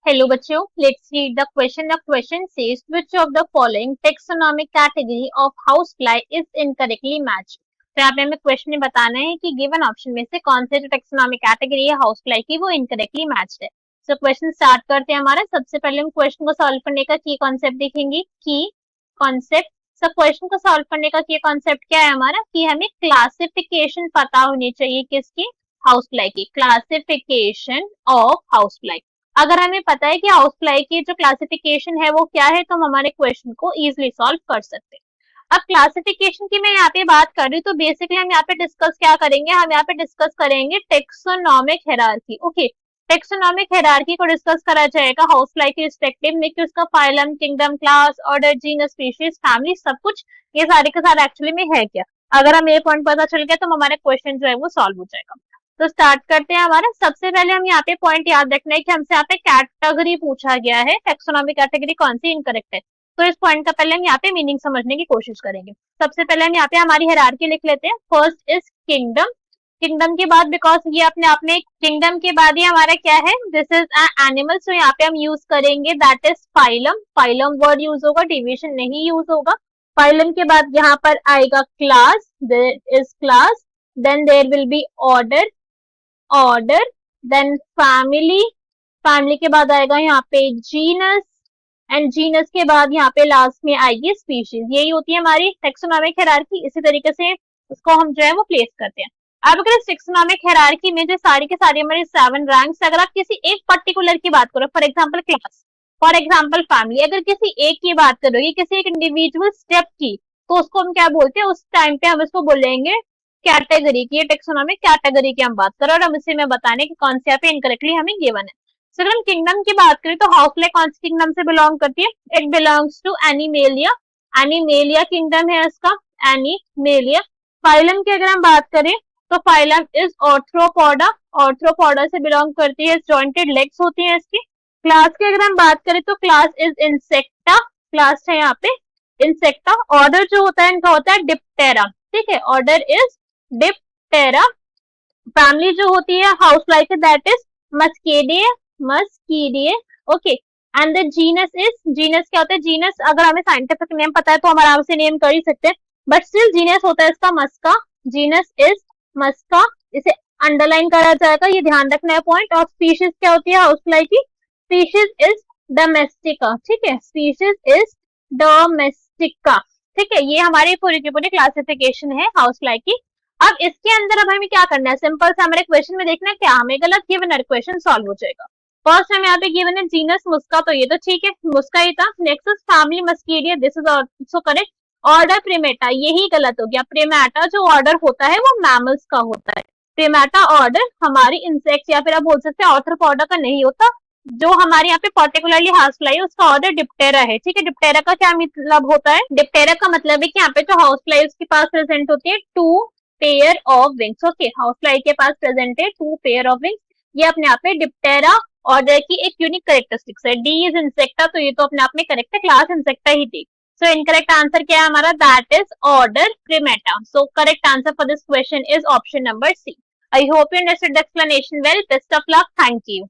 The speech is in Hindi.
Hello बच्चों, let's read the question. The question says which of the following taxonomic category of housefly is incorrectly matched. तो यहाँ पे हमें क्वेश्चन में बताना है कि गिवन ऑप्शन में से कौन से जो टेक्सोनॉमिक कैटेगरी है हाउसफ्लाई की वो इनकरेक्टली मैच्ड है. तो क्वेश्चन स्टार्ट करते हैं हमारा. सबसे पहले हम क्वेश्चन को सॉल्व करने का की कॉन्सेप्ट देखेंगे. की कॉन्सेप्ट. सब क्वेश्चन को सॉल्व करने का की कॉन्सेप्ट क्या है हमारा कि हमें क्लासिफिकेशन पता होनी चाहिए किसकी, हाउसफ्लाई की. Classification of housefly. अगर हमें पता है कि हाउसफ्लाई की जो क्लासिफिकेशन है वो क्या है तो हम हमारे क्वेश्चन को इजीली सॉल्व कर सकते हैं. अब क्लासिफिकेशन की मैं यहाँ पे बात कर रही हूँ तो बेसिकली हम यहाँ पे डिस्कस क्या करेंगे, हम यहाँ पे डिस्कस करेंगे taxonomic hierarchy. Okay, taxonomic hierarchy को डिस्कस करा जाएगा हाउसफ्लाई के रिस्पेक्टिव में कि उसका phylum, kingdom, class, order, genus, species, family सब कुछ ये सारे के सारे एक्चुअली में है क्या. अगर हमें ये पॉइंट पता चल गया तो हमारा क्वेश्चन जो है वो सॉल्व हो जाएगा. तो स्टार्ट करते हैं हमारा. सबसे पहले हम यहाँ पे पॉइंट याद रखना है कि हमसे यहाँ पे कैटेगरी पूछा गया है, टेक्सोनॉमिक कैटेगरी कौन सी इनकरेक्ट है. तो इस पॉइंट का पहले हम यहाँ पे मीनिंग समझने की कोशिश करेंगे. सबसे पहले हम यहाँ पे हमारी हायरार्की लिख लेते हैं. First is kingdom. किंगडम के बाद बिकॉज ये अपने आप में किंगडम के बाद ये हमारा क्या है, दिस इज एनिमल. सो यहाँ पे हम यूज करेंगे that is phylum. Phylum word use होगा, डिविजन नहीं यूज होगा. फाइलम के बाद यहाँ पर आएगा class, there is class. Then there will be order, order. Then family, family के बाद आएगा यहाँ पे जीनस, एंड जीनस के बाद यहाँ पे लास्ट में आएगी स्पीशीज. यही होती है हमारी टेक्सोनॉमिक हायरार्की. इसी तरीके से उसको हम जो है वो प्लेस करते हैं. अब अगर इस टेक्सोनॉमिक हायरार्की में जो सारी के सारी हमारे 7 रैंक्स, अगर आप किसी एक पर्टिकुलर की बात करो, for example class, for example family, अगर किसी एक की बात करोगे, किसी एक इंडिविजुअल स्टेप की, तो उसको हम क्या बोलते हैं, उस टाइम पे हम इसको बोलेंगे कैटेगरी की. टेक्सोनॉमिक कैटेगरी की हम बात करें और हम इसे में बताने कि कौन से यहाँ पे इनकरेक्टली हमें गिवन है. सो अगर हम किंगडम की बात करें तो हाउसफ्लाई कौन सी किंगडम से बिलोंग करती है, it belongs to animalia. Animalia kingdom है इसका, एनिमेलिया. फाइलम की अगर हम बात करें तो फाइलम इज ऑर्थ्रोपोडा. ऑर्थ्रोपोडा से बिलोंग करती है, जॉइंटेड लेग्स होती है इसकी. क्लास की अगर हम बात करें तो क्लास इज इंसेक्टा. क्लास है यहाँ पे इंसेक्टा. ऑर्डर जो होता है इनका होता है डिप्टेरा. ठीक है, ऑर्डर इज डिप्टेरा. फैमिली जो होती है हाउसफ्लाई की that is Muscidae, Muscidae. Okay, and the genus is, genus क्या होता है, जीनस अगर हमें साइंटिफिक नेम पता है तो हम आराम से नेम कर ही सकते हैं, बट स्टिल जीनस होता है इसका मस्का. जीनस इज मस्का. इसे अंडरलाइन करा जाएगा, ये ध्यान रखना है पॉइंट. और स्पीशीज क्या होती है हाउसफ्लाई की, स्पीशीज इज डोमेस्टिका. ठीक है, स्पीशीज इज डोमेस्टिका. ठीक है, ये हमारी पूरी की पूरी क्लासिफिकेशन है हाउसफ्लाई की. अब इसके अंदर अब हमें क्या करना है, सिंपल से हमारे क्वेश्चन में देखना है क्या हमें गलत गिवन है, क्वेश्चन सॉल्व हो जाएगा. फर्स्ट हम यहाँ पे गिवन है जीनस मुस्का, तो ये तो ठीक है, मुस्का ही था. Next is family Muscidae, this is also correct. Order Primata, यही गलत हो गया. प्रिमेटा जो ऑर्डर होता है वो मैमल्स का होता है. प्रिमेटा ऑर्डर हमारी इंसेक्ट या फिर आप बोल सकते हैं ऑर्थ्रोपोडा का नहीं होता. जो हमारे यहाँ पे पर्टिकुलरली हाउसफ्लाई है उसका ऑर्डर डिप्टेरा है. ठीक है, डिप्टेरा का क्या मतलब होता है, डिप्टेरा का मतलब है कि यहाँ पे जो हाउसफ्लाई उसके पास प्रेजेंट होती है 2 pair of wings. Okay, housefly के पास प्रेजेंट है 2 पेयर ऑफ विंग्स. ये अपने आप में डिप्टेरा ऑर्डर की एक यूनिक कैरेक्टरिस्टिक्स है. डी इज इंसेक्टा, तो ये तो अपने आप में करेक्ट है, क्लास इंसेक्टा ही थी. सो इनकरेक्ट आंसर क्या है हमारा, that is order Primata. So correct answer for this question is option number C. I hope you understood the explanation well. Best of luck. Thank you.